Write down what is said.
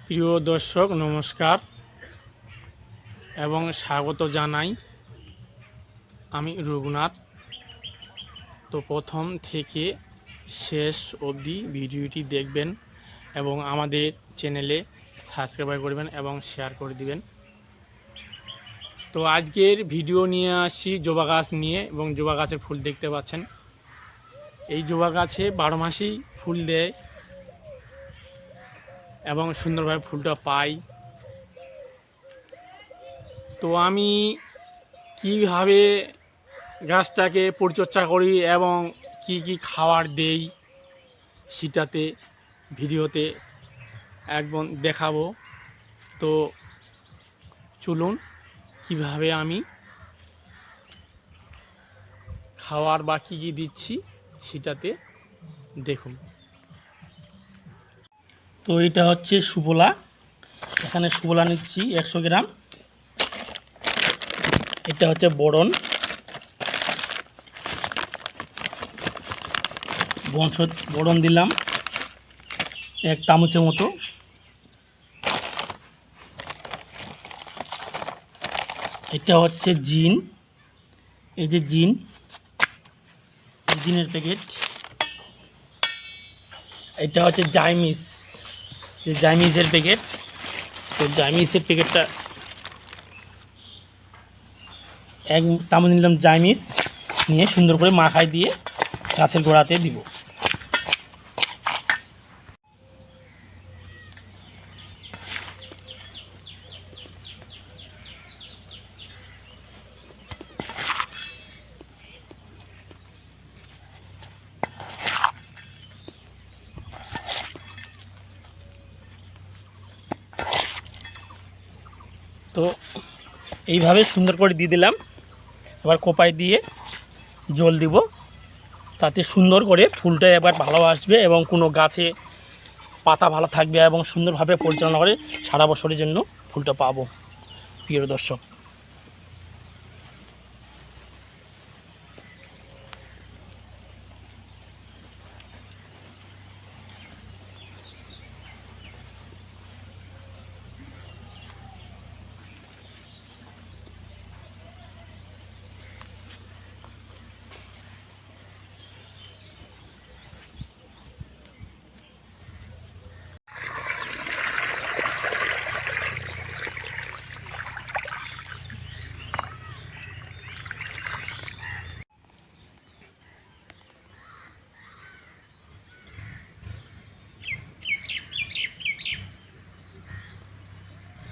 প্রিয় দর্শক নমস্কার এবং স্বাগত জানাই। আমি রঘুনাথ। তো প্রথম থেকে শেষ অবধি ভিডিওটি দেখবেন এবং আমাদের চ্যানেলে সাবস্ক্রাইব করবেন এবং শেয়ার করে দিবেন। তো আজকের ভিডিও নিয়ে আসি জবা গাছ নিয়ে, এবং জবা গাছের ফুল দেখতে পাচ্ছেন। এই জবা গাছে 12 মাসেই ফুল দেয় এবং সুন্দরভাবে ফুলটা পাই। তো আমি কিভাবে গাছটাকে পরিচর্যা করি এবং কি কি খাবার দেই সেটাতে ভিডিওতে একদম দেখাবো। তো চলুন কিভাবে আমি খাবার বা কী কী দিচ্ছি সেটাতে দেখুন। তো এটা হচ্ছে সুফলা। এখানে সুফলা নিচ্ছি 100 গ্রাম। এটা হচ্ছে বোরন, বোরন দিলাম 1 চামচের মতো। এটা হচ্ছে জিন, এই যে জিনের প্যাকেট। এটা হচ্ছে জাইমিস, জাইমিসের প্যাকেট। তো জাইমিসের প্যাকেটটা 1 চামচ নিলাম। জাইমিস নিয়ে সুন্দর করে মাখায় দিয়ে গাছের গোড়াতে দিব। তো এইভাবে সুন্দর করে দিয়ে দিলাম। এবার কোপায় দিয়ে জল দিব, তাতে সুন্দর করে ফুলটা এবার ভালো আসবে এবং কোনো গাছে পাতা ভালো থাকবে এবং সুন্দরভাবে পরিচালনা করে সারা বছরের জন্য ফুলটা পাবো। প্রিয় দর্শক।